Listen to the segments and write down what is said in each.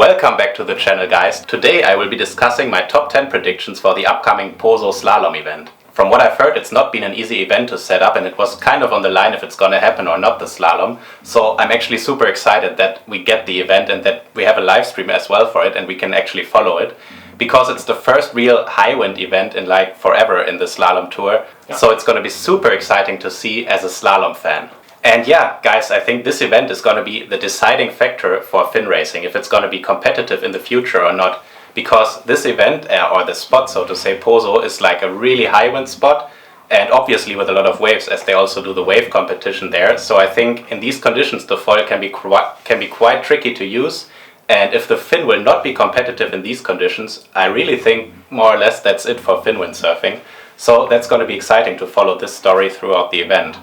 Welcome back to the channel, guys. Today I will be discussing my top 10 predictions for the upcoming Pozo slalom event. From what I've heard, it's not been an easy event to set up, and it was kind of on the line if it's gonna happen or not, the slalom. So I'm actually super excited that we get the event and that we have a live stream as well for it and we can actually follow it. Because it's the first real high wind event in like forever in the slalom tour. Yeah. So it's gonna be super exciting to see as a slalom fan. And yeah, guys, I think this event is going to be the deciding factor for fin racing, if it's going to be competitive in the future or not. Because this event, or the spot, so to say, Pozo, is like a really high wind spot, and obviously with a lot of waves, as they also do the wave competition there. So I think in these conditions the foil can be quite tricky to use. And if the fin will not be competitive in these conditions, I really think more or less that's it for fin windsurfing. So that's going to be exciting to follow this story throughout the event.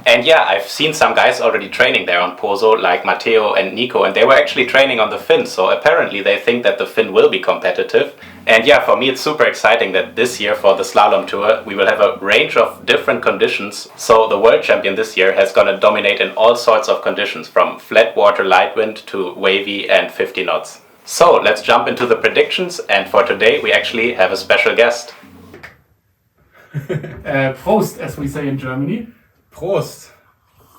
And yeah, I've seen some guys already training there on Pozo, like Matteo and Nico, and they were actually training on the fin, so apparently they think that the fin will be competitive. And yeah, for me it's super exciting that this year for the slalom tour we will have a range of different conditions. So the world champion this year has gonna dominate in all sorts of conditions, from flat water light wind to wavy and 50 knots. So let's jump into the predictions, and for today we actually have a special guest. Prost, as we say in Germany. Prost!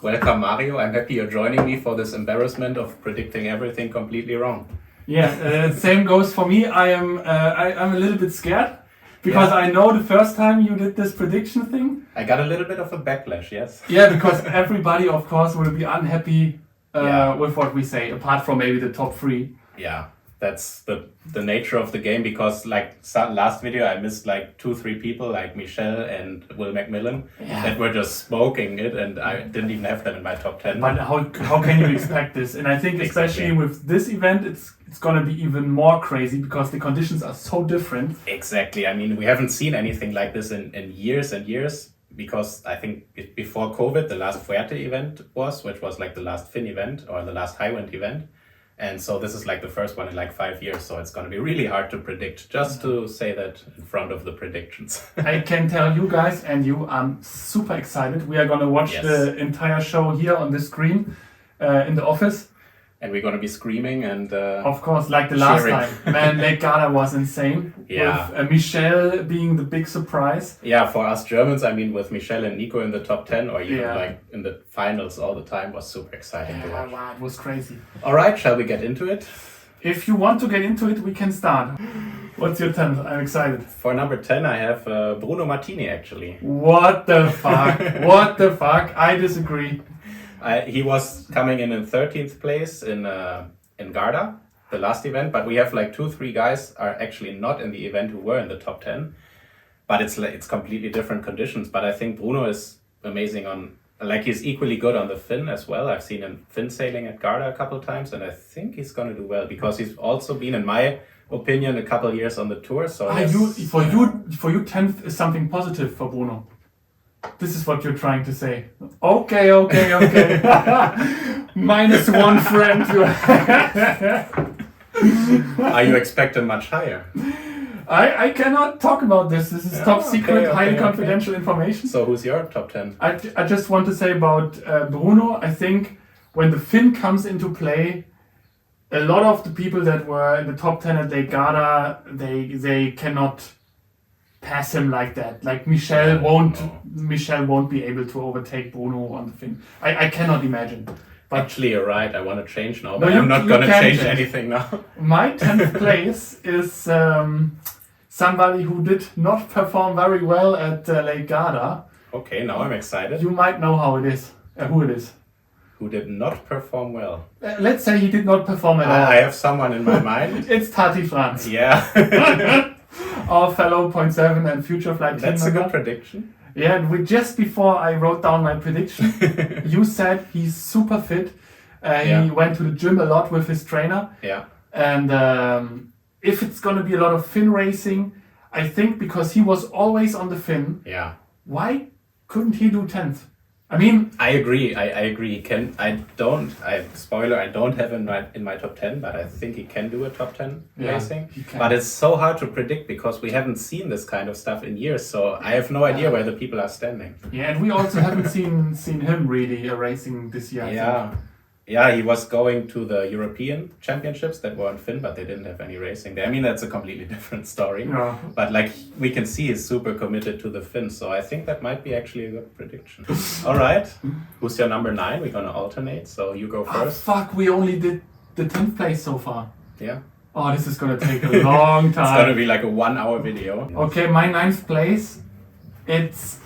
Welcome, Mario. I'm happy you're joining me for this embarrassment of predicting everything completely wrong. Yeah, same goes for me. I'm a little bit scared because I know the first time you did this prediction thing, I got a little bit of a backlash, yes. Yeah, because everybody, of course, will be unhappy with what we say, apart from maybe the top three. Yeah, that's the nature of the game, because like last video I missed like 2-3 people like Michelle and Will McMillan that were just smoking it, and I didn't even have them in my top 10. But how can you expect this? And I think especially with this event it's gonna be even more crazy because the conditions are so different. Exactly. I mean, we haven't seen anything like this in years and years, because I think before COVID the last Fuerte event which was like the last fin event or the last high wind event. And so this is like the first one in like 5 years, so it's going to be really hard to predict, just to say that in front of the predictions. I can tell you guys, and you, I'm super excited. We are going to watch the entire show here on the screen in the office. And we're going to be screaming and of course, like the last time. Man, Lake Garda was insane. Yeah. With Michelle being the big surprise. Yeah, for us Germans, I mean, with Michelle and Nico in the top 10 or even like in the finals all the time was super exciting to watch. Wow, it was crazy. All right, shall we get into it? If you want to get into it, we can start. What's your 10th? I'm excited. For number 10, I have Bruno Martini, actually. What the fuck? What the fuck? I disagree. He was coming in 13th place in Garda, the last event, but we have like 2-3 guys are actually not in the event who were in the top 10. But it's completely different conditions. But I think Bruno is amazing he's equally good on the fin as well. I've seen him fin sailing at Garda a couple of times, and I think he's going to do well because he's also been, in my opinion, a couple of years on the tour. So for you 10th is something positive for Bruno. This is what you're trying to say. Okay. -1 friend. Are you expecting much higher? I cannot talk about this. This is top secret, highly confidential information. So who's your top 10? I just want to say about Bruno, I think when the fin comes into play, a lot of the people that were in the top 10 at Lake Garda, they cannot pass him like that. Like Michelle won't be able to overtake Bruno on the fin. I cannot imagine. But actually, you're right. I want to change now, but I'm not going to change anything now. My 10th place is somebody who did not perform very well at Lake Garda. Okay, now I'm excited. You might know who it is. Who did not perform well? Let's say he did not perform at all. I have someone in my mind. It's Tati Franz. Yeah. Our fellow 0.7 and future flight team That's member. a good prediction. Yeah, and just before I wrote down my prediction, you said he's super fit. He went to the gym a lot with his trainer. Yeah. And if it's going to be a lot of fin racing, I think because he was always on the fin, why couldn't he do 10th? I mean, I agree. I don't have him in my top 10, but I think he can do a top 10 racing. But it's so hard to predict because we haven't seen this kind of stuff in years, so I have no idea where the people are standing. Yeah, and we also haven't seen him really racing this year. Yeah. Yeah, he was going to the European Championships that were on Finn, but they didn't have any racing there. I mean, that's a completely different story. Yeah. But like we can see, he's super committed to the Finn, so I think that might be actually a good prediction. All right, who's your number 9? We're gonna alternate, so you go first. Fuck, we only did the 10th place so far. Yeah. Oh, this is gonna take a long time. It's gonna be like a 1-hour video. Okay, my 9th place.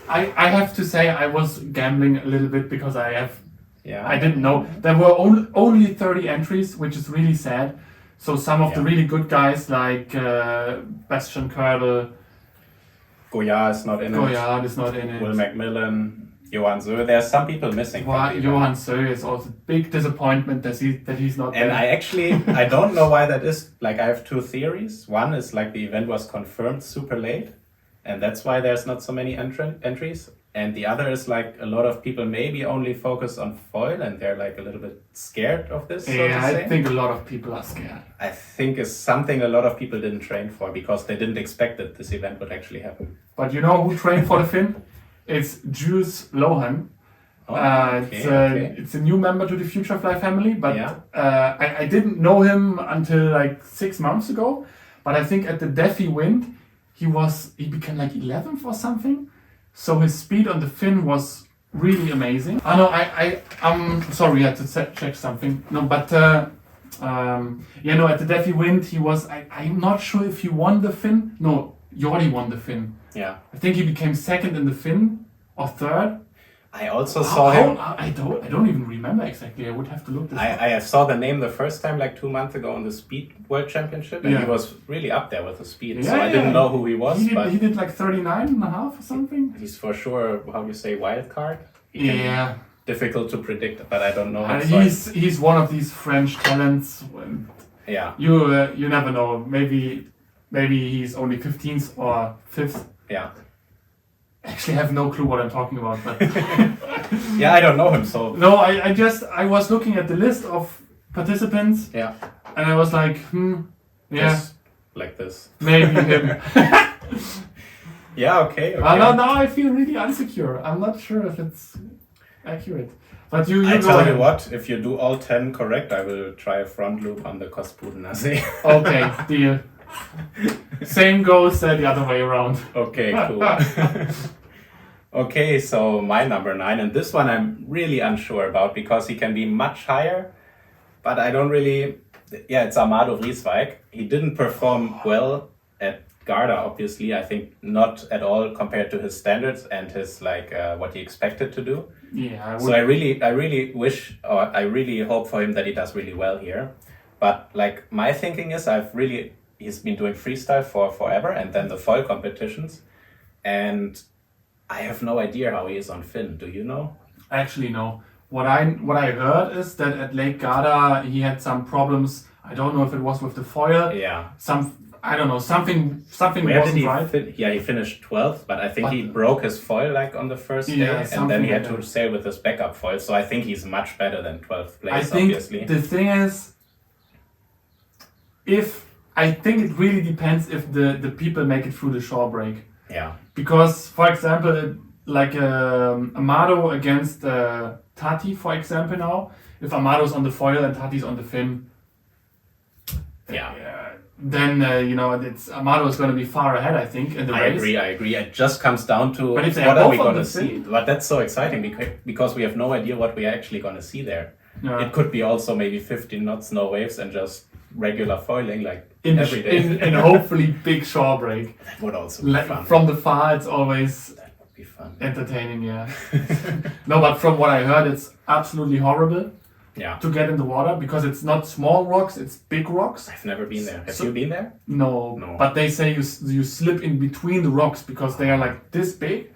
I have to say I was gambling a little bit because I didn't know. There were only 30 entries, which is really sad. So some of the really good guys like Bastian Kördel, Goyard is not in it. Will Macmillan, Johan Söe. There's some people missing. Johan Söe is also a big disappointment that he's not there. And I don't know why that is. Like I have 2 theories. One is like the event was confirmed super late, and that's why there's not so many entries. And the other is like a lot of people maybe only focus on foil and they're like a little bit scared of this. I think a lot of people are scared. I think it's something a lot of people didn't train for because they didn't expect that this event would actually happen. But you know who trained for the Finn? It's Jules Lohan. It's a new member to the Futurefly family, but I didn't know him until like 6 months ago. But I think at the Defi Wind, he became like 11th or something. So his speed on the Finn was really amazing. I'm sorry, I had to check something. No, but at the Defi Wind, he was. I'm not sure if he won the Finn. No, Jordi won the Finn. Yeah. I think he became 2nd in the Finn or 3rd. I also saw him. I don't even remember exactly. I would have to look this up. I saw the name the first time like 2 months ago on the Speed World Championship, and he was really up there with the speed. So I didn't know who he was. He did like 39.5 or something. He's for sure, how do you say, wild card? Difficult to predict, but I don't know. He's one of these French talents. You never know. Maybe he's only 15th or 5th. Yeah. Actually, I have no clue what I'm talking about, but I don't know him. So no, I was looking at the list of participants. Yeah. And I was like, Just like this. Maybe him. Okay. Now I feel really insecure. I'm not sure if it's accurate. But I tell you what, if you do all 10 correct, I will try a front loop on the Kospudenase. Okay, deal. Same goes the other way around. Okay, cool. Okay, so my number 9, and this one I'm really unsure about because he can be much higher, but I don't really. It's Amado Vrieswijk. He didn't perform well at Garda, obviously. I think not at all compared to his standards and his what he expected to do. Yeah. So I really wish, or I really hope for him that he does really well here. But like my thinking is, he's been doing freestyle for forever and then the foil competitions. And I have no idea how he is on Finn. Do you know? Actually, no. What I heard is that at Lake Garda he had some problems. I don't know if it was with the foil. Yeah. I don't know. Something Where wasn't right. He finished 12th, but I think he broke his foil on the first day, and then he had to sail with his backup foil. So I think he's much better than 12th place. Obviously. The thing is, I think it really depends if the people make it through the shore break. Yeah. Because, for example, like Amado against Tati, for example, now, if Amado's on the foil and Tati's on the fin, then it's Amado is going to be far ahead, I think, in the race. I agree. It just comes down to what are we going to see. But that's so exciting because we have no idea what we are actually going to see there. Yeah. It could be also maybe 15 knots, no waves, and just regular foiling every day. In hopefully big shore break. That would also be fun. From the far, it's always be fun. Entertaining, yeah. No, but from what I heard, it's absolutely horrible. Yeah. To get in the water because it's not small rocks, it's big rocks. I've never been there. Have you been there? No. But they say you slip in between the rocks because they are like this big,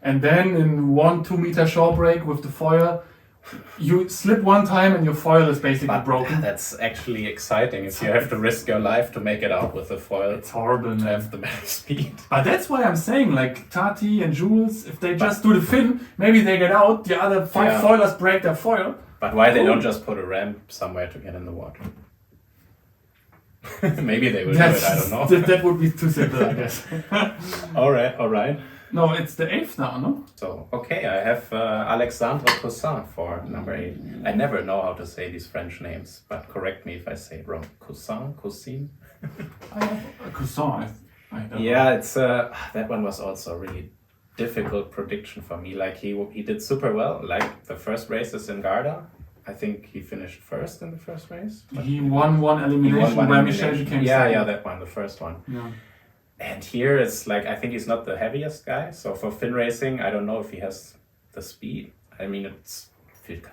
and then in 1-2 meter shore break with the foil, you slip one time and your foil is basically broken. That's actually exciting if you have to risk your life to make it out with the foil. It's horrible to have the max speed. But that's why I'm saying, like Tati and Jules, if they just do the fin, maybe they get out, the other 5 foilers break their foil. But why they don't just put a ramp somewhere to get in the water? Maybe they will do it, I don't know. That would be too simple, I guess. All right. No, it's the 8th now, no? So, okay, I have Alexandre Cousin for number 8. I never know how to say these French names, but correct me if I say it wrong. Cousin? Cousine? I have a Cousin. I don't know. Yeah, it's that one was also a really difficult prediction for me. Like he did super well. Like the first races in Garda, I think he finished first in the first race. He won one elimination where Michel became second. Yeah, that one, the first one. Yeah. And here it's like, I think he's not the heaviest guy. So for fin racing, I don't know if he has the speed. I mean,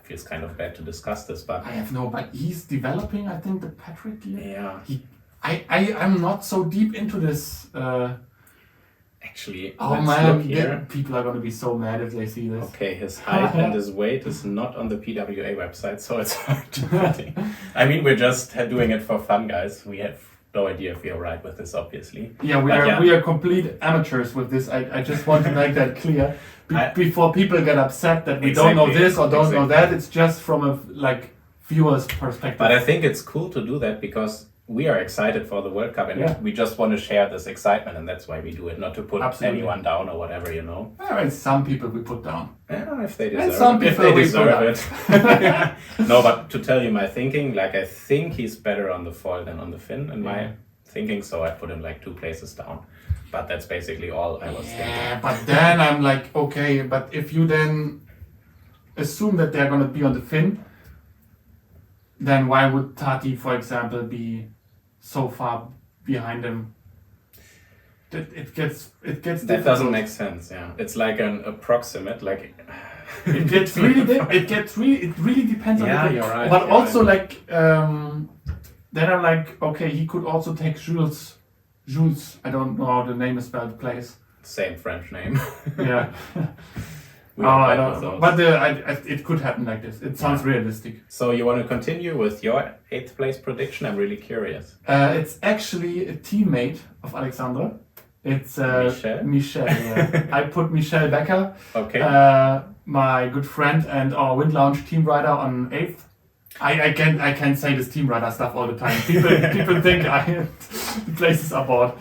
feels kind of bad to discuss this, but I have no, but he's developing, I think, the Patrick gear. yeah. I'm not so deep into this. Actually, Oh let's man, look here. people are going to be so mad if they see this. Okay, his height and his weight is not on the PWA website, so it's hard to predict. I mean, we're just doing it for fun, guys. We have no idea if we are right with this, obviously. Yeah, we are complete amateurs with this. I just want to make that clear before people get upset that we don't know this or don't know that. It's just from a viewer's perspective. But I think it's cool to do that because we are excited for the World Cup and we just want to share this excitement, and that's why we do it, not to put anyone down or whatever, you know. I mean, some people we put down. Yeah, if they deserve and some it. If people they we deserve it. No, but to tell you my thinking, I think he's better on the foil than on the fin in my thinking, so I put him 2 places down. But that's basically all I was thinking. Yeah, but then I'm like, okay, but if you then assume that they're going to be on the fin, then why would Tati, for example, be so far behind him? It gets That difficult. doesn't make sense. Yeah, it's like an approximate. It really depends on Yeah, the you're right. But Yeah, also then I'm like, okay, he could also take Jules. I don't know how the name is spelled. Place. Same French name. Yeah. I don't know. But it could happen like this. It sounds realistic. So you want to continue with your 8th place prediction? I'm really curious. It's actually a teammate of Alexandre. It's Michel. Yeah. I put Michel Becker, Okay. my good friend and our Wind Lounge team rider, on 8th. I can't say this team rider stuff all the time. People think the places are bought.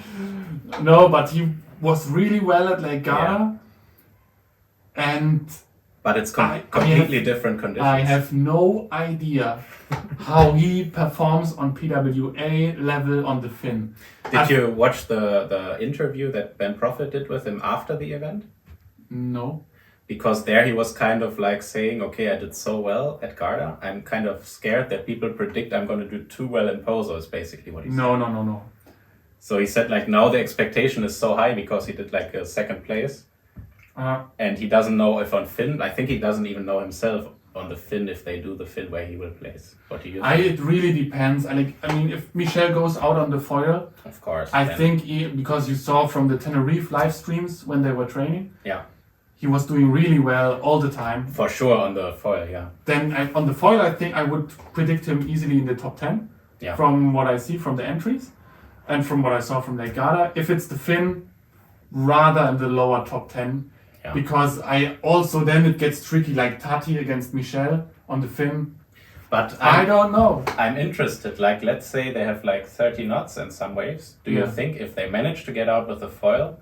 No, but he was really well at Lake Garda. But it's completely different conditions. I have no idea how he performs on PWA level on the fin. Did you watch the interview that Ben Prophet did with him after the event? No. Because there he was kind of saying, okay, I did so well at Garda. I'm kind of scared that people predict I'm going to do too well in Pozo, is basically what he said. No. So he said now the expectation is so high because he did a second place. And he doesn't know if on fin, I think he doesn't even know himself on the fin if they do the fin where he will place. What do you think? It really depends. I mean, if Michel goes out on the foil, of course. I think because you saw from the Tenerife live streams when they were training, he was doing really well all the time. For sure on the foil, yeah. Then on the foil, I think I would predict him easily in the top 10 from what I see from the entries and from what I saw from Lake Garda. If it's the fin, rather in the lower top 10. Yeah. Because I also then it gets tricky, like Tati against Michel on the fin. But I don't know. I'm interested. Let's say they have 30 knots and some waves. Do you think if they manage to get out with the foil,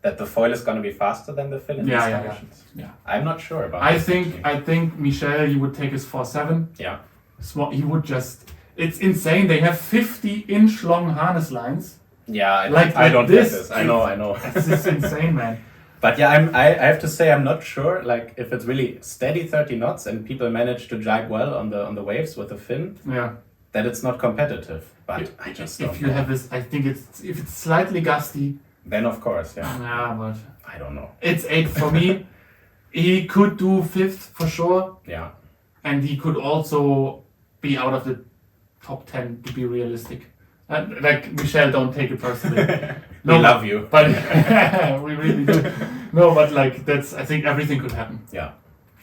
that the foil is going to be faster than the fin in these conditions? Yeah. I'm not sure about. I think Michel, he would take his 4.7. Yeah. Small. He would just. It's insane. They have 50-inch long harness lines. Yeah. I don't get this. I know. It's insane, man. But yeah, I have to say I'm not sure. If it's really steady 30 knots and people manage to jibe well on the waves with the fin, that it's not competitive. But I just don't. If you have this, I think if it's slightly gusty, then of course, yeah. Yeah, but I don't know. It's 8 for me. He could do 5th for sure. Yeah. And he could also be out of the top 10 to be realistic. Michel, don't take it personally. We love you. But we really do. No, but that's, I think everything could happen. Yeah.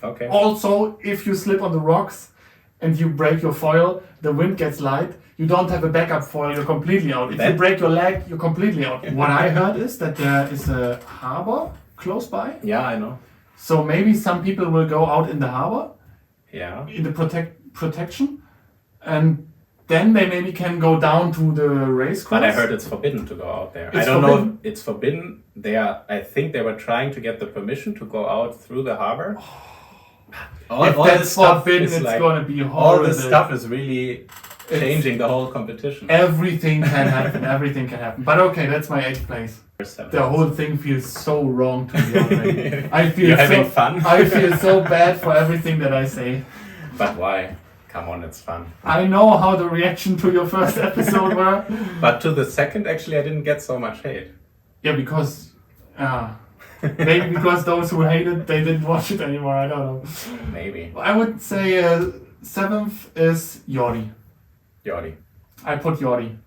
Okay. Also, if you slip on the rocks and you break your foil, the wind gets light, you don't have a backup foil, you're completely out. If you break your leg, you're completely out. What I heard is that there is a harbor close by. Yeah, I know. So maybe some people will go out in the harbor. Yeah. In the protection. And then they maybe can go down to the race course. But I heard it's forbidden to go out there. It's I don't forbidden? know. It's forbidden. I think they were trying to get the permission to go out through the harbor. If that's forbidden, it's going to be horrible. All this stuff is really changing the whole competition. Everything can happen. Everything can happen. But okay, that's my 8th place. The whole thing feels so wrong to me already. I feel You're having fun? I feel so bad for everything that I say. But why? Come on, it's fun. I know how the reaction to your first episode were. But to the second, actually, I didn't get so much hate. Yeah, because... maybe because those who hate it, they didn't watch it anymore. I don't know. Maybe. I would say 7th is Jordi. Jordi. I put Jordi.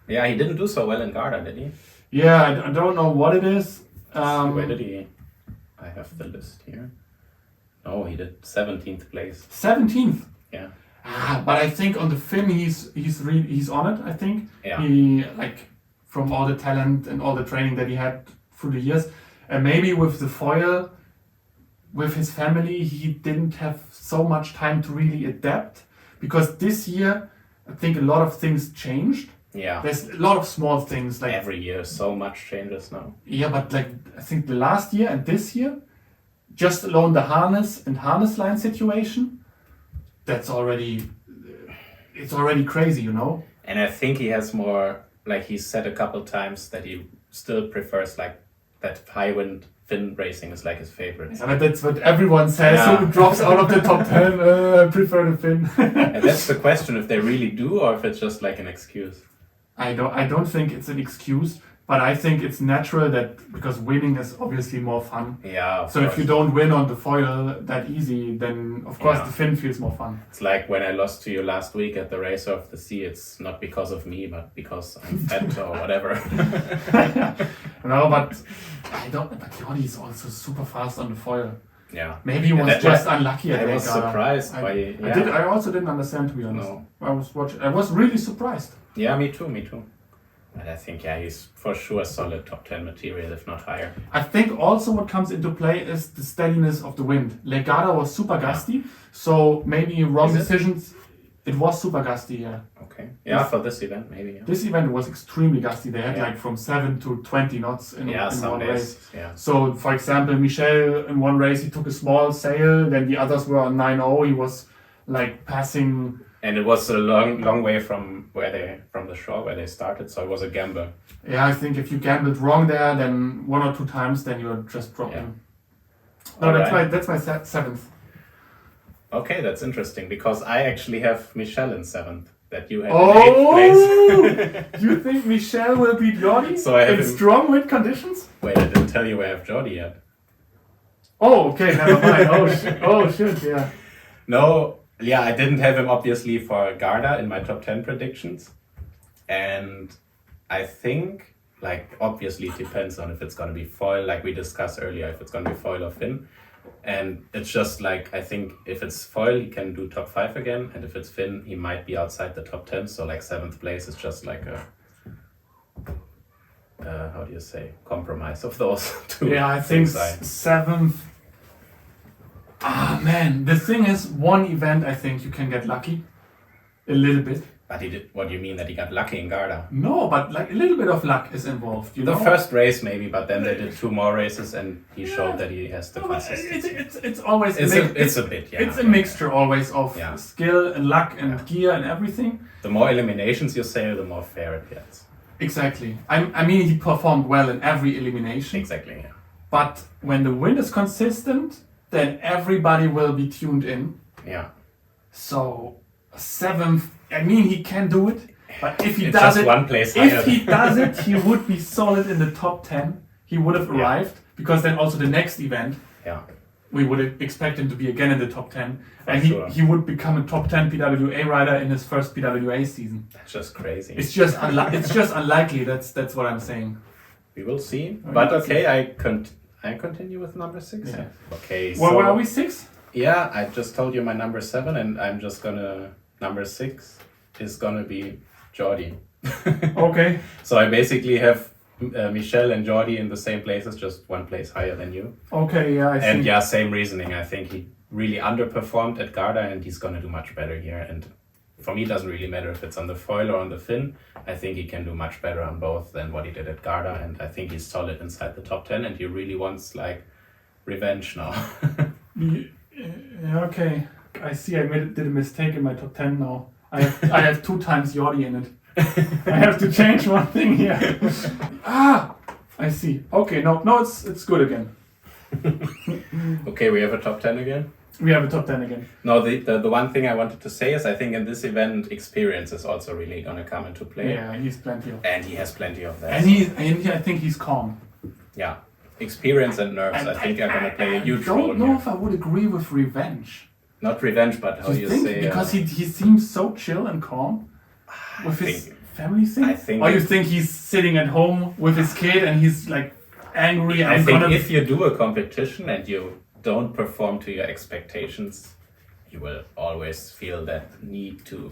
Yeah, he didn't do so well in Garda, did he? Yeah, I don't know what it is. Where did he... I have the list here. No, he did 17th place. 17th? Yeah. But I think on the Finn he's on it, I think. Yeah. He, like, from all the talent and all the training that he had through the years. And maybe with the foil, with his family, he didn't have so much time to really adapt. Because this year, I think a lot of things changed. Yeah. There's a lot of small things. Like every year, so much changes now. Yeah, but like, I think the last year and this year, just alone the harness and harness line situation, it's already crazy, you know? And I think he has more, like he said a couple times, that he still prefers like that high wind fin racing is like his favorite. Yeah, but that's what everyone says who drops out of the top 10, I prefer the fin. And that's the question, if they really do or if it's just like an excuse. I don't think it's an excuse, but I think it's natural that because winning is obviously more fun. Yeah. So if you don't win on the foil that easy, then of course the fin feels more fun. It's like when I lost to you last week at the Race of the Sea. It's not because of me, but because I'm fat or whatever. No, but I don't. But Jordi is also super fast on the foil. Yeah. Maybe he was just unlucky at that. I was surprised by. I also didn't understand, to be honest. No. I was really surprised. Yeah, me too. But I think, he's for sure solid top 10 material, if not higher. I think also what comes into play is the steadiness of the wind. Garda was super gusty, so maybe wrong decisions. It was super gusty, yeah. Okay. Yeah, for this event, maybe. Yeah. This event was extremely gusty. They had like from 7 to 20 knots in one race. Yeah. So, for example, Michel in one race, he took a small sail, then the others were on 9-0. He was like passing... And it was a long way from the shore where they started, so it was a gamble. Yeah, I think if you gambled wrong there, then 1 or 2 times, then you're just dropping. Yeah. No, that's my 7th. Okay, that's interesting because I actually have Michel in 7th. That you have in 8th place. You think Michel will beat Jordi so I have in strong wind conditions? Wait, I didn't tell you where I have Jordi yet. Oh, okay, never mind. Oh shit, yeah. No. Yeah, I didn't have him obviously for Garda in my top 10 predictions. And I think, like, obviously it depends on if it's going to be foil, like we discussed earlier, if it's going to be foil or fin. And it's just like, I think if it's foil, he can do top 5 again. And if it's fin, he might be outside the top 10. So like 7th place is just like a, how do you say, compromise of those two. Yeah, I think 7th. Man, the thing is, one event I think you can get lucky, a little bit. But what do you mean that he got lucky in Garda? No, but like a little bit of luck is involved. You know, the first race maybe, but then they did 2 more races and he showed that he has the consistency. It's always it's a bit. Yeah, it's a mixture always of skill and luck and gear and everything. The more eliminations you sail, the more fair it gets. Exactly. I mean, he performed well in every elimination. Exactly. Yeah. But when the wind is consistent, then everybody will be tuned in. Yeah. So 7th, I mean, he can do it, but if he it's does just it, one place higher. If he does it, he would be solid in the top 10. He would have arrived because then also the next event, we would expect him to be again in the top 10, and he would become a top 10 PWA rider in his first PWA season. That's just crazy. It's just unlikely. That's what I'm saying. We will see. But okay, I continue with number 6. Yeah. Okay. Well, where are we? 6? Yeah, I just told you my number 7, and I'm just gonna number 6 is gonna be Jordi. Okay. So I basically have Michel and Jordi in the same places, just one place higher than you. Okay, yeah, I see. And yeah, same reasoning. I think he really underperformed at Garda, and he's gonna do much better here. And for me, it doesn't really matter if it's on the foil or on the fin. I think he can do much better on both than what he did at Garda, and I think he's solid inside the top 10, and he really wants like revenge now. Yeah, okay. I see. I did a mistake in my top 10 now. I have 2 times Jordi in it. I have to change one thing here. I see. Okay, no, it's good again. Okay, we have a top 10 again. We have a top 10 again. No, the one thing I wanted to say is I think in this event experience is also really gonna come into play. Yeah, he has plenty of. And he has plenty of that. And I think he's calm. Yeah, experience and nerves I think are gonna play a huge role. I don't know here. if I would agree with revenge. Not revenge, but how you think? say. Because he seems so chill and calm with his family thing. I think. Or you think he's sitting at home with his kid and he's like angry? I think if you do a competition and you don't perform to your expectations, you will always feel that need to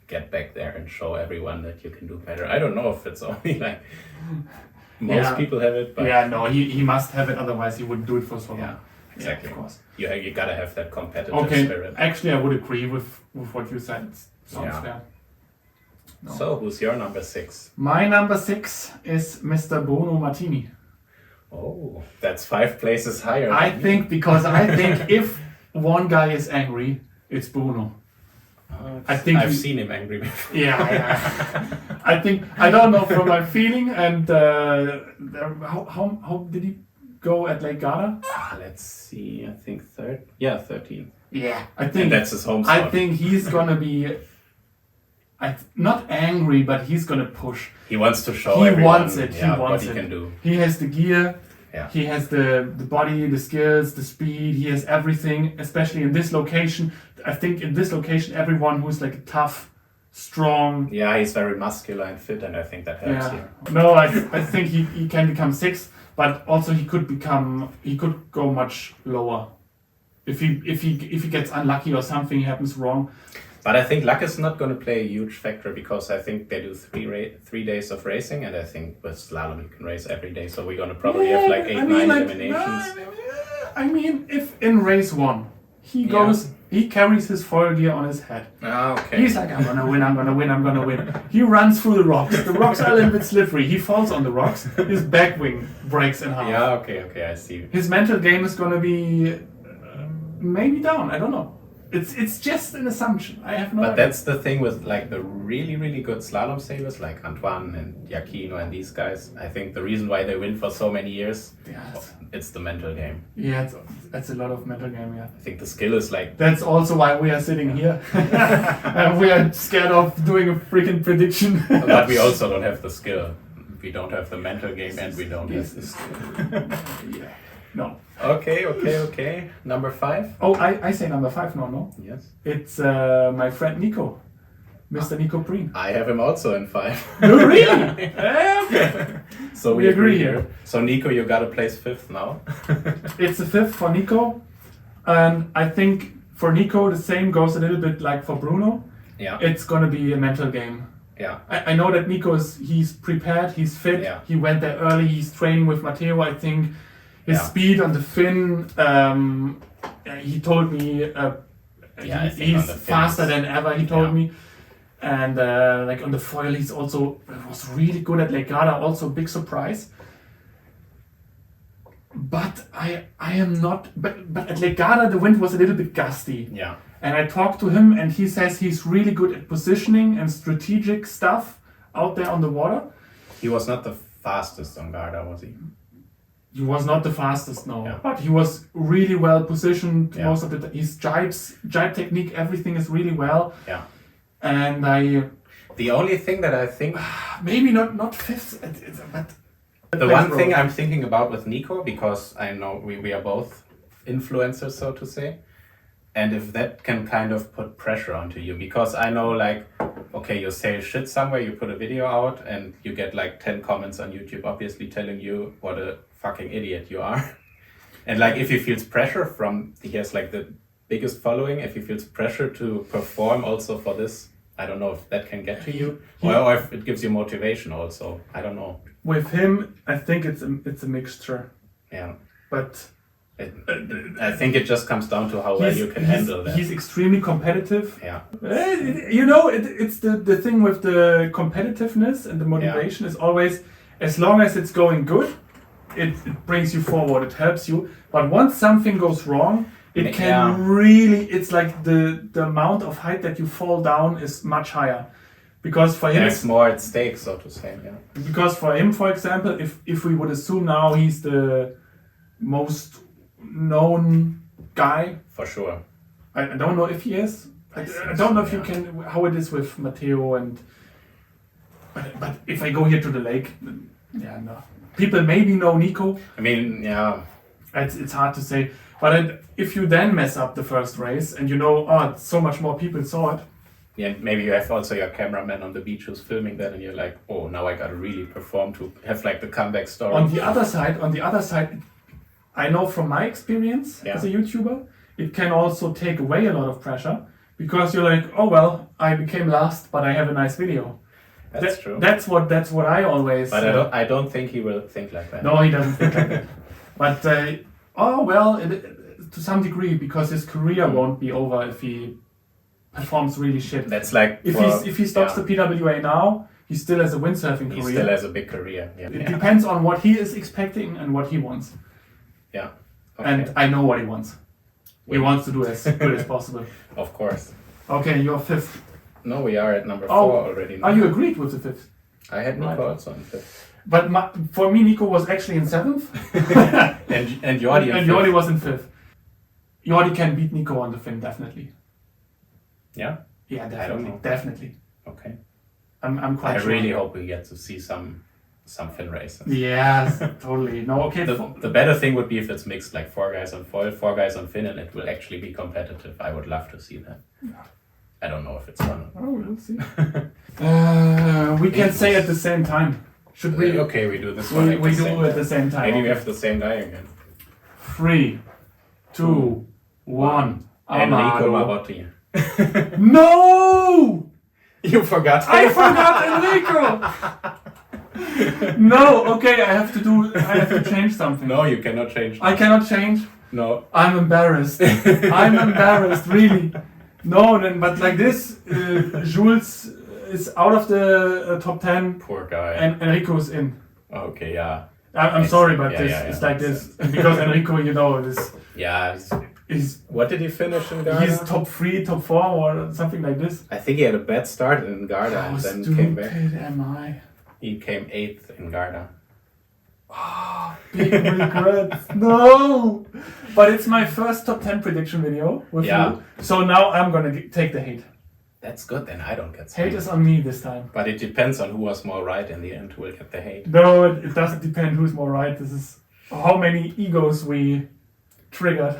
get back there and show everyone that you can do better. I don't know if it's only like most people have it, but yeah, no, he must have it, otherwise he wouldn't do it for so long. Yeah, exactly. Yeah, of course. You gotta have that competitive spirit. Actually, I would agree with what you said. It sounds fair. No. So, who's your number 6? My number 6 is Mr. Bruno Martini. Oh, that's 5 places higher. I think if one guy is angry, it's Bruno. I've seen him angry before. Yeah. I don't know from my feeling. And how did he go at Lake Garda? Let's see. I think 13. Yeah, and that's his home spot. I think he's gonna be not angry, but he's gonna push. He wants to show everyone wants it. He wants what he it. can do. He has the gear. Yeah. He has the body, the skills, the speed. He has everything, especially in this location. I think in this location, everyone who's like tough, strong. Yeah, he's very muscular and fit, and I think that helps here. No, I think he can become 6th, but also he could go much lower. If he gets unlucky or something happens wrong. But I think luck is not going to play a huge factor because I think they do 3 days of racing, and I think with slalom you can race every day. So we're going to probably have like 8-9 eliminations. I mean, if in race 1 he goes, he carries his foil gear on his head. Okay. He's like, I'm gonna win. He runs through the rocks. The rocks are a little bit slippery. He falls on the rocks. His back wing breaks in half. Yeah. Okay. I see. His mental game is gonna be maybe down. I don't know. It's just an assumption. I have no idea. But that's the thing with like the really, really good slalom sailors like Antoine and Giacchino and these guys. I think the reason why they win for so many years, it's the mental game. Yeah, that's a lot of mental game, yeah. I think the skill is like... That's also why we are sitting here. We are scared of doing a freaking prediction. But we also don't have the skill. We don't have the mental game and we don't have the skill. Yeah. No. Okay. Number 5? Oh, I say number 5 now, no? Yes. It's my friend Nico. Mr. Nico Breen. I have him also in 5. Oh, really? Okay. So we agree here. So Nico, you got to place 5th now. It's the 5th for Nico. And I think for Nico, the same goes a little bit like for Bruno. Yeah. It's going to be a mental game. Yeah. I know that Nico he's prepared, he's fit. Yeah. He went there early, he's training with Matteo, I think. His speed on the fin, he told me he's faster than ever, he told me. And like on the foil, he was really good at Lake Garda, also a big surprise. But I am not, but at Lake Garda, the wind was a little bit gusty. Yeah. And I talked to him and he says he's really good at positioning and strategic stuff out there on the water. He was not the fastest on Garda, was he? He was not the fastest, no. But he was really well positioned most of the time. His jibe technique, everything is really well. Yeah. And the only thing that I think... maybe not 5th, but... The one thing I'm thinking about with Nico, because I know we are both influencers, so to say, and if that can kind of put pressure onto you, because I know like, okay, you say shit somewhere, you put a video out, and you get like 10 comments on YouTube, obviously telling you what a fucking idiot you are. And like, if he feels pressure he has like the biggest following, if he feels pressure to perform also for this, I don't know if that can get to you, or if it gives you motivation also, I don't know. With him, I think it's a mixture. Yeah. But I think it just comes down to how well you can handle that. He's extremely competitive. Yeah. It's the thing with the competitiveness and the motivation is always, as long as it's going good, it brings you forward, it helps you. But once something goes wrong, it can really, it's like the amount of height that you fall down is much higher. Because for him, there's more at stake, so to say. Yeah. Because for him, for example, if we would assume now he's the most known guy. For sure. I don't know if he is. I don't know if you can, how it is with Matteo and. But if I go here to the lake, no. People maybe know Nico. I mean, yeah. It's hard to say. But if you then mess up the first race and so much more people saw it. Yeah, maybe you have also your cameraman on the beach who's filming that, and you're like, oh, now I gotta really perform to have like the comeback story. On the other side, I know from my experience as a YouTuber, it can also take away a lot of pressure because you're like, oh well, I became last, but I have a nice video. That's true. That's what I always. But I don't think he will think like that. No, he doesn't think like that. But to some degree, because his career won't be over if he performs really shit. That's like if he stops the PWA now, he still has a windsurfing career. He still has a big career. Yeah. It depends on what he is expecting and what he wants. Yeah. Okay. And I know what he wants. He wants to do as good as possible. Of course. Okay, you're fifth. No, we are at number 4 already. Are you agreed with the fifth? I had Nico also in fifth. But for me, Nico was actually in seventh. and Jordi in fifth. And Jordi was in fifth. Jordi can beat Nico on the fin, definitely. Yeah? Yeah, definitely. I don't know. Definitely. Okay. I'm quite sure. I really hope we get to see some fin races. Yes, totally. No, okay. The better thing would be if it's mixed, like 4 guys on foil, 4 guys on fin, and it will actually be competitive. I would love to see that. Yeah. I don't know if it's fun. Oh, we'll see. We can say at the same time. Should we? Okay, we do this one. We do at the same time. Maybe we have the same guy again. 3, 2, 1. Enrico Marotti. No! You forgot. I forgot Enrico. No. Okay, I have to change something. No, you cannot change. I cannot change. No. I'm embarrassed. I'm embarrassed, really. No, but like this, Jules is out of the top 10. Poor guy. And Enrico's in. Okay, yeah. I'm sorry, but it's like this. Because Enrico, is... Yeah. What did he finish in Garda? He's top 3, top 4 or something like this. I think he had a bad start in Garda and then came back. Am I? He came 8th in Garda. Oh, big regrets. No! But it's my first top 10 prediction video with you. So now I'm gonna take the hate. That's good, then I don't get hate is on me this time. But it depends on who was more right in the end who will get the hate. No, it doesn't depend who's more right. This is how many egos we triggered.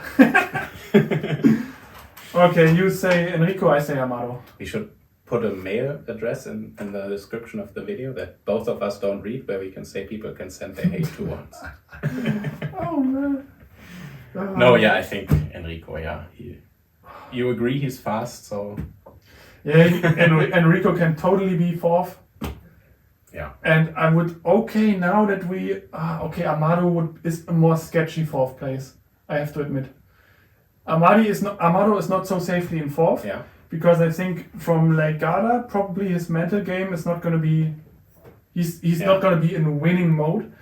Okay, you say Enrico, I say Amado. We should put a mail address in the description of the video that both of us don't read, where we can say people can send their hate to us. Oh man. No, yeah, I think Enrico, yeah. You agree he's fast, so... Yeah, Enrico can totally be 4th. Yeah. And I would, now that we... Amado is a more sketchy 4th place, I have to admit. Amado is not so safely in 4th. Yeah. Because I think from Lake Garda, probably his mental game is not going to be... He's not going to be in winning mode.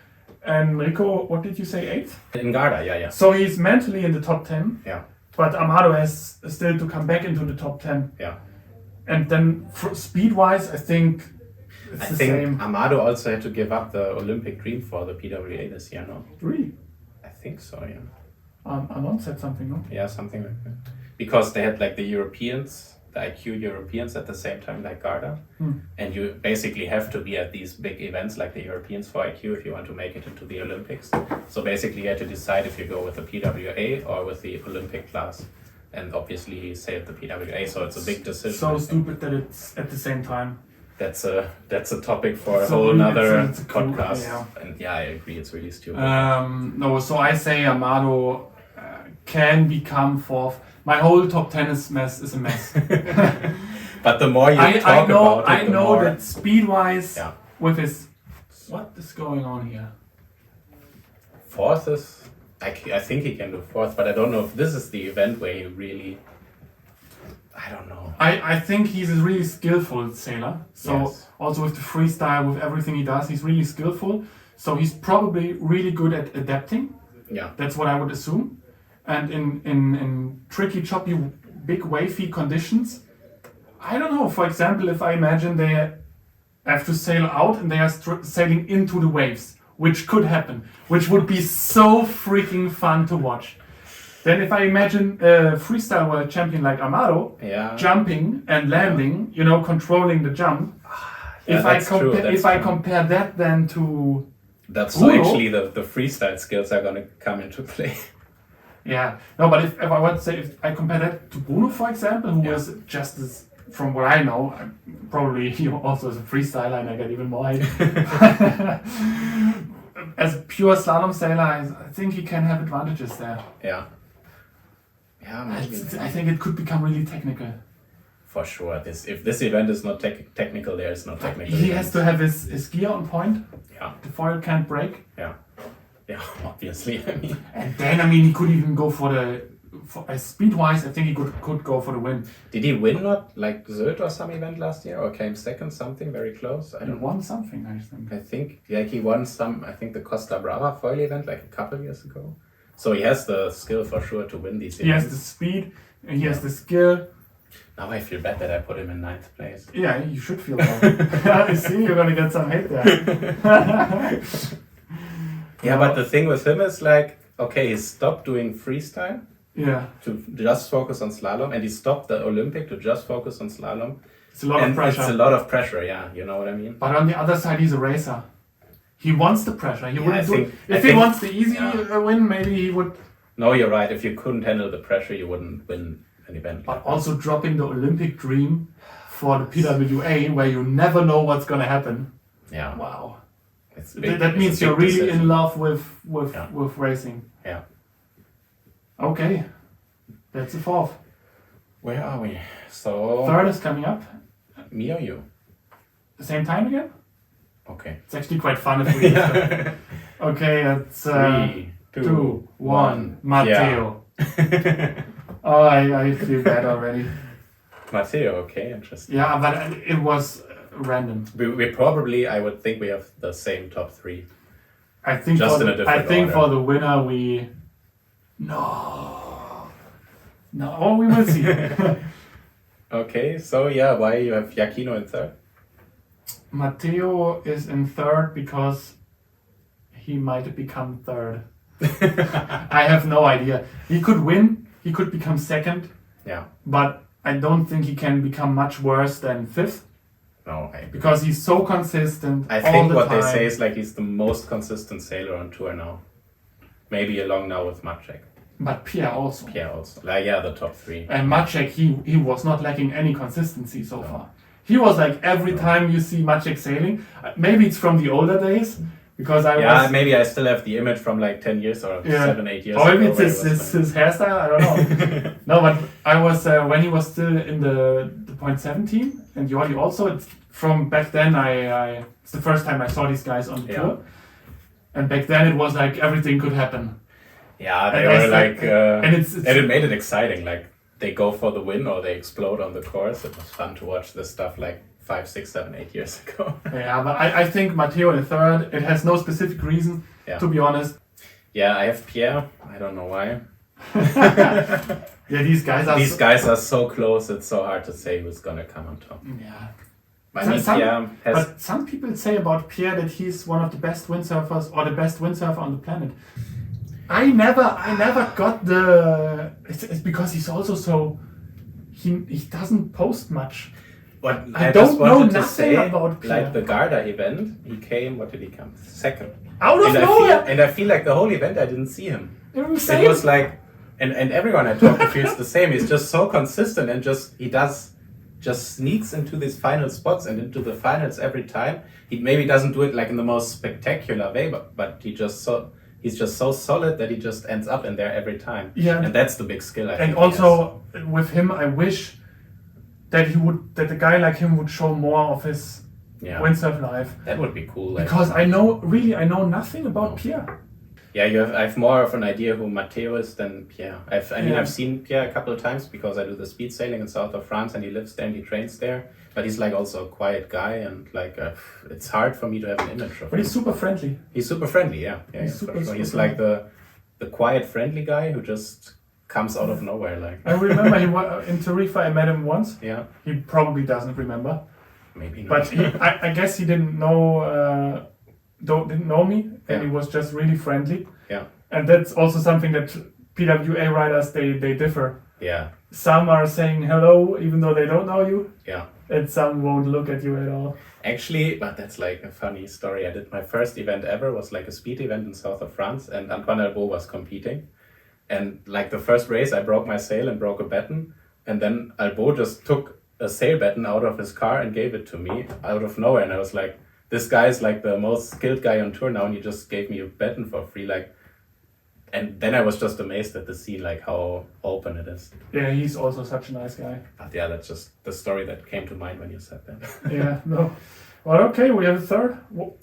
And Rico, what did you say, 8th? In Garda, yeah. So he's mentally in the top 10. Yeah. But Amado has still to come back into the top 10. Yeah. And then speed-wise, I think it's the same. Amado also had to give up the Olympic dream for the PWA this year, no? Really? I think so, yeah. Alon said something, no? Yeah, something like that. Because they had like the Europeans, the IQ Europeans at the same time, like Garda. And you basically have to be at these big events like the Europeans for IQ if you want to make it into the Olympics. So basically you had to decide if you go with the PWA or with the Olympic class. And obviously he saved the PWA, so it's a big decision. So stupid that it's at the same time. That's a topic for a whole nother podcast. Yeah. And yeah, I agree, it's really stupid. No, so I say Amado can become 4th. My whole top 10 is a mess. But the more you talk about it, I know more... that speed-wise, with his... What is going on here? 4th is I think he can do fourth, but I don't know if this is the event where he really... I don't know. I think he's a really skillful sailor. So Yes. also with the freestyle, with everything he does, he's really skillful. So he's probably really good at adapting. Yeah. That's what I would assume. And in tricky, choppy, big wavy conditions, I don't know. For example, if I imagine they have to sail out and they are sailing into the waves, which could happen, which would be so freaking fun to watch. Then if I imagine a freestyle world champion like Amado Yeah. jumping and landing, you know, controlling the jump. Yeah, If I compare that then to That's Bruno, so actually the freestyle skills are gonna come into play. yeah, no, but if I would say if I compare that to Bruno, for example, who was just as, from what I know, probably he also is a freestyler, and I get even more hate. As a pure slalom sailor, I think he can have advantages there. Yeah. Yeah, maybe. I think it could become really technical. For sure. If this event is not technical, there is no technical. He has to have his gear on point. Yeah. The foil can't break. Yeah. Yeah, obviously. I mean. And then, he could even go for speed-wise, I think he could go for the win. Did he win not like Sylt or some event last year, or came second something very close? I He don't know. won something, I think. I think he won some. I think the Costa Brava foil event like a couple years ago. So he has the skill for sure to win these He events. has the speed, and he has the skill. Now I feel bad that I put him in 9th place. Yeah, you should feel bad. I see you're gonna get some hate there. Yeah, but the thing with him is like, okay, he stopped doing freestyle Yeah, to just focus on slalom, and he stopped the Olympic to just focus on slalom. it's a lot And of pressure. it's a lot of pressure, yeah, you know what I mean? But on the other side, he's a racer. He wants the pressure. He wouldn't do it. I If he think- wants the easy win, maybe he would. No, you're right. If you couldn't handle the pressure, you wouldn't win an event. But also dropping the Olympic dream for the PWA, where you never know what's gonna happen. Yeah, Wow. it's big, That it's means a you're big really decision. in love with Yeah. with racing. Yeah. Okay, that's the fourth. Where are we? So Third is coming up. me or you? The same time again. Okay. It's actually quite fun if we. Okay, it's 3, 2, 1. Matteo. Oh, I feel bad already. Matteo. Okay, interesting. Yeah, but it was random. We probably, I would think we have the same top 3. I think Just for in a the, different I think order. for the winner we. No. Oh, we will see. Okay, so yeah, why you have Giacchino in 3rd? Matteo is in 3rd because he might become 3rd. I have no idea. He could win. He could become 2nd, Yeah. but I don't think he can become much worse than 5th No, because he's so consistent. I all think the what time. they say is like he's the most consistent sailor on tour now. Maybe along now with Maciek. But Pierre also. Pierre also. Like, yeah, the top 3. And Maciek, he was not lacking any consistency so far. He was like every time you see Maciek sailing, maybe it's from the older days because I was. Maybe I still have the image from like 10 years or 7, 8 years Or maybe ago. it's his hairstyle, I don't know. No, but I was, when he was still in the point 17, and Jordi also, it's from back then, it's the first time I saw these guys on the tour. And back then it was like everything could happen. Yeah, they And were I like, said- and it's- and it made it exciting. Like they go for the win or they explode on the course. It was fun to watch this stuff like 5, 6, 7, 8 years ago. Yeah, but I think Matteo in 3rd, it has no specific reason, to be honest. Yeah, I have Pierre. I don't know why. Yeah, these guys are so close. It's so hard to say who's gonna come on top. Yeah. I mean, Pierre has. But some people say about Pierre that he's one of the best windsurfers or the best windsurfer on the planet. I never got the. It's because he's also so. He doesn't post much. What I just don't know wanted to nothing say, about Pierre. like the Garda event, he came. What did he come? 2nd. Out of And nowhere. I feel like the whole event I didn't see him. Same. It was like, and everyone I talked to feels the same. He's just so consistent and just sneaks into these final spots and into the finals every time. He maybe doesn't do it like in the most spectacular way, but he's just so solid that he just ends up in there every time. Yeah. And that's the big skill I think. And also with him, I wish that a guy like him would show more of his windsurf life. That would be cool. Because I know nothing about Pierre. Yeah, I have more of an idea who Matteo is than Pierre. I've seen Pierre a couple of times because I do the speed sailing in south of France and he lives there and he trains there. But he's like also a quiet guy and like it's hard for me to have an image of him. But he's super friendly. He's super friendly, yeah. He's super He's like the quiet, friendly guy who just comes out of nowhere. Like I remember in Tarifa I met him once. Yeah. He probably doesn't remember. Maybe not. But I guess he didn't know me, and he was just really friendly. Yeah. And that's also something that PWA riders they differ. Yeah. Some are saying hello even though they don't know you. Yeah. And some won't look at you at all. Actually, but that's like a funny story. I did my first event ever was like a speed event in south of France, and Antoine Albo was competing. And like the first race, I broke my sail and broke a baton, and then Albo just took a sail baton out of his car and gave it to me out of nowhere, and I was like, this guy is like the most skilled guy on tour now, and he just gave me a baton for free, like. And then I was just amazed at the scene, like how open it is. Yeah, he's also such a nice guy. But yeah, that's just the story that came to mind when you said that. Yeah, no. Well, okay, we have a third.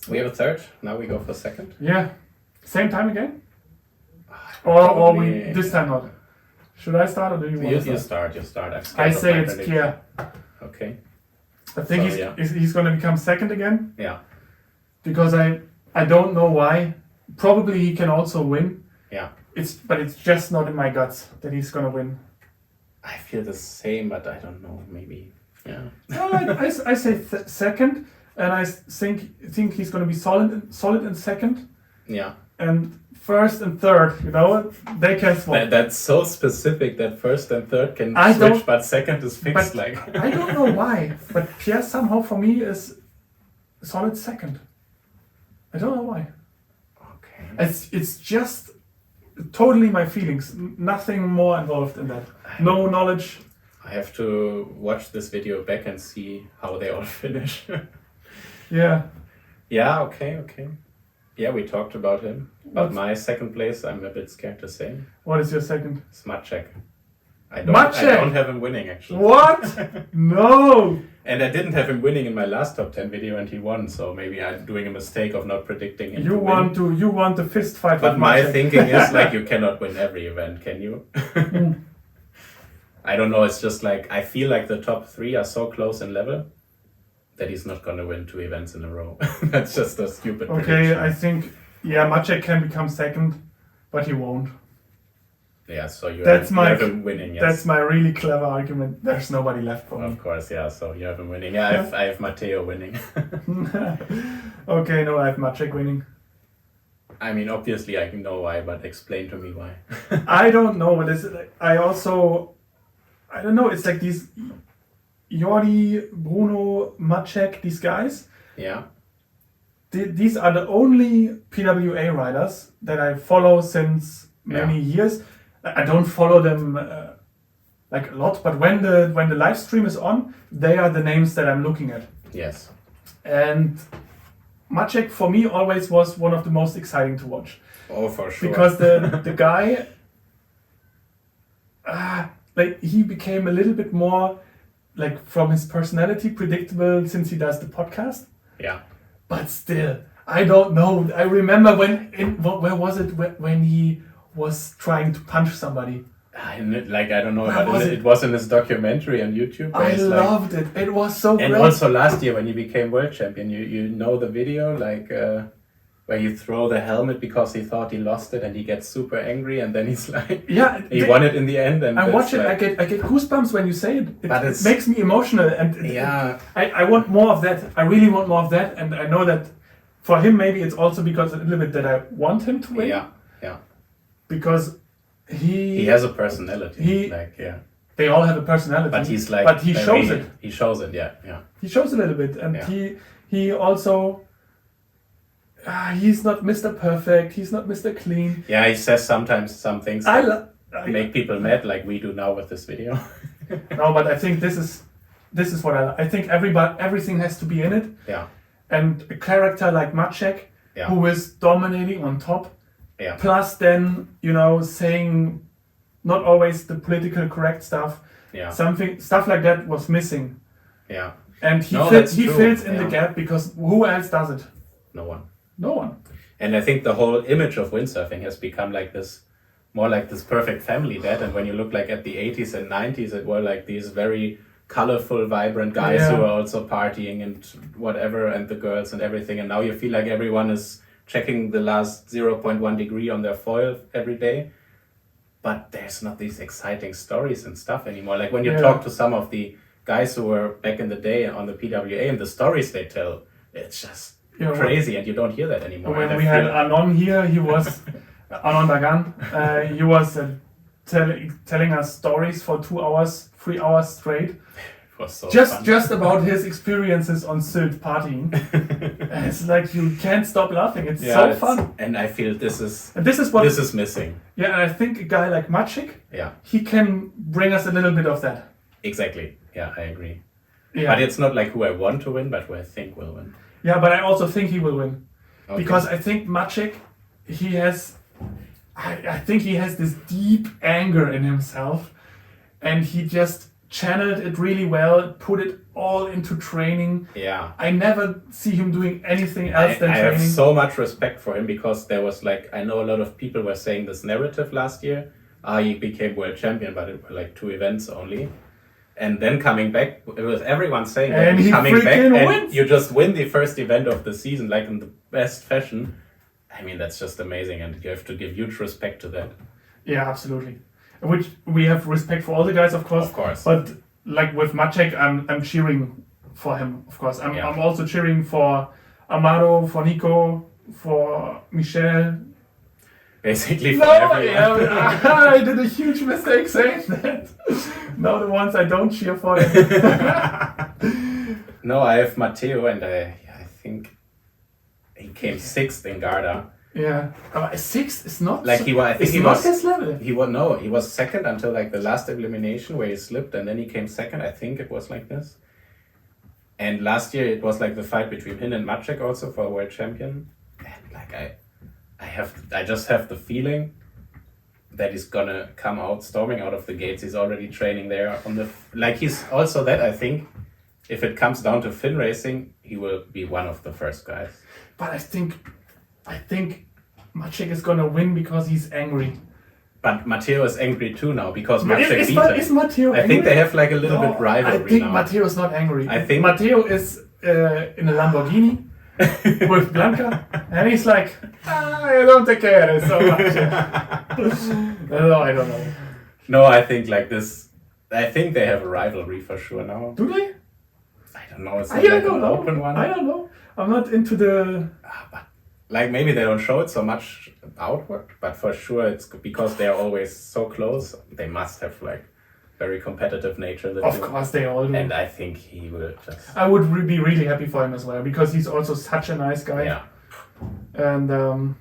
We have a third. Now we go for second. Yeah, same time again. Or we this time not. Should I start or do you want to start? You start. I say it's Pierre. Okay. I think he's going to become second again. Yeah. Because I don't know why. Probably he can also win. Yeah. But it's just not in my guts that he's going to win. I feel the same, but I don't know. Maybe. Yeah. No, I say second, and I think he's going to be solid in second. Yeah. And first and third, they can swap. That's so specific that first and third can switch, but second is fixed. Like I don't know why, but Pierre somehow for me is solid second. I don't know why. Okay. It's just totally my feelings. Nothing more involved in that. No knowledge. I have to watch this video back and see how they all finish. Yeah. Yeah. Okay. Yeah, we talked about him. But my second place, I'm a bit scared to say. What is your second? It's Maciek. I don't have him winning, actually. What? No! And I didn't have him winning in my last top 10 video, and he won. So maybe I'm doing a mistake of not predicting him You want the fist fight. But my thinking is like you cannot win every event, can you? I don't know. It's just like I feel like the top 3 are so close in level that he's not going to win 2 events in a row. That's just a stupid prediction. I think, Maciek can become second, but he won't. Yeah, so you have him winning, yes. That's my really clever argument. There's nobody left for me. Of course, yeah, so you have him winning. Yeah, I have Matteo winning. Okay, no, I have Maciek winning. I mean, obviously I know why, but explain to me why. I don't know what is it. I don't know, it's like these Jordi, Bruno, Maciek, these guys. Yeah. These are the only PWA riders that I follow since many years. I don't follow them like a lot, but when the live stream is on, they are the names that I'm looking at. Yes. And Maciek for me always was one of the most exciting to watch. Oh, for sure. Because the guy, like he became a little bit more like from his personality predictable since he does the podcast. Yeah. But still, I don't know. I remember where was it when he was trying to punch somebody? I don't know, but it was in his documentary on YouTube. I loved it. It was so great. And also last year when he became world champion, you know the video, like where you throw the helmet because he thought he lost it and he gets super angry and then he's like, he won it in the end. And I watch it, like, I get goosebumps when you say it. It makes me emotional, and I want more of that. I really want more of that, and I know that for him maybe it's also because a little bit that I want him to win. Yeah. Because he has a personality. They all have a personality. But he's like, but he shows it. He shows it, yeah. He shows a little bit, and he also. He's not Mr. Perfect. He's not Mr. Clean. Yeah, he says sometimes some things that make people mad, like we do now with this video. No, but I think this is what I think. Everything has to be in it. Yeah. And a character like Maciek, who is dominating on top. Yeah. Plus, then saying not always the political correct stuff. Yeah. Stuff like that was missing. Yeah. And he fills in the gap because who else does it? No one. No one. And I think the whole image of windsurfing has become like this, more like this perfect family dad. And when you look like at the 80s and 90s, it were like these very colorful, vibrant guys who were also partying and whatever, and the girls and everything. And now you feel like everyone is checking the last 0.1 degree on their foil every day. But there's not these exciting stories and stuff anymore. Like when you talk to some of the guys who were back in the day on the PWA and the stories they tell, it's just crazy, and you don't hear that anymore. When we had Anon here, he was Anon Dagan. He was telling us stories for 2 hours, 3 hours straight. It was so just fun. Just about his experiences on Sylt partying. And it's like you can't stop laughing. It's so fun. And I feel this is missing. Yeah, and I think a guy like Maciek, Yeah. he can bring us a little bit of that. Exactly. Yeah, I agree. Yeah. But it's not like who I want to win, but who I think will win. Yeah, but I also think he will win. Okay. Because I think Maciek, I think he has this deep anger in himself, and he just channeled it really well, put it all into training. Yeah. I never see him doing anything else than I training. have so much respect for him, because there was like, I know a lot of people were saying this narrative last year. He became world champion, but it were like 2 events only. And then coming back, it was everyone saying that, and he coming back freaking and wins. you just win the first event of the season, like in the best fashion. I mean, that's just amazing, and you have to give huge respect to that. Yeah, absolutely. Which we have respect for all the guys, of course. Of course. But like with Maciek, I'm cheering for him, of course. I'm also cheering for Amaro, for Nico, for Michel. Basically for everyone. I did a huge mistake saying that. Now the ones I don't cheer for them. No, I have Matteo, and I think he came 6th in Garda. Yeah, but 6th is not like he was. I think he not was his level. He was 2nd until like the last elimination where he slipped, and then he came 2nd. I think it was like this. And last year it was like the fight between him and Maciek also for a world champion. And like I just have the feeling that he's gonna come out storming out of the gates. He's already training there on the he's also that I think if it comes down to fin racing, he will be one of the first guys. But I think Maciek is gonna win because he's angry. But Matteo is angry too now because Maciek beat him. Is Matteo angry? I think they have like a little bit rivalry now. I think Matteo is not angry. I think Matteo is in a Lamborghini with Blanca, and he's like, I don't care so much. No, I don't know. No, I think like this. I think they have a rivalry for sure now. Do they? I don't know. It's I not like don't an know. open one. I don't know. I'm not into the. But like maybe they don't show it so much outward, but for sure it's because they are always so close. They must have like very competitive nature. Of course they all do. And I think he will just. I would be really happy for him as well because he's also such a nice guy. Yeah. And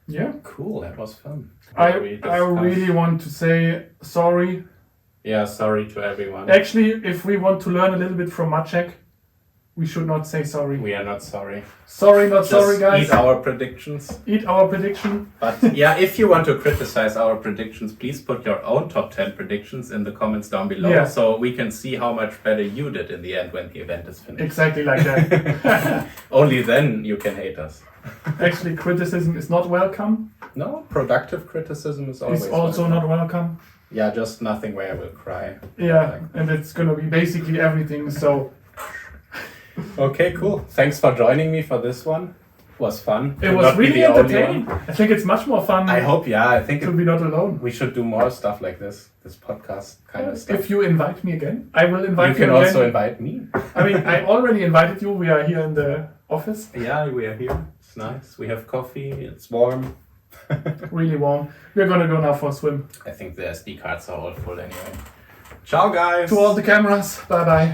yeah. Cool. That was fun. I really want to say sorry. Yeah, sorry to everyone. Actually, if we want to learn a little bit from Maciek, we should not say sorry. We are not sorry. Sorry, not sorry, guys. Eat our predictions. Eat our prediction. But yeah, if you want to criticize our predictions, please put your own top 10 predictions in the comments down below so we can see how much better you did in the end when the event is finished. Exactly like that. Only then you can hate us. Actually, criticism is not welcome. No, productive criticism is always also not welcome. Yeah, just nothing where I will cry. Yeah, and it's gonna be basically everything, so... Okay, cool. Thanks for joining me for this one. It was fun. It was really entertaining. I think it's much more fun. I hope, I think to be not alone. We should do more stuff like this podcast kind of stuff. If you invite me again, I will invite you again. You can also invite me. I mean, I already invited you. We are here in the office. Yeah, we are here. It's nice. We have coffee. It's warm. Really warm. We're gonna go now for a swim. I think the SD cards are all full anyway. Ciao, guys. To all the cameras. Bye bye.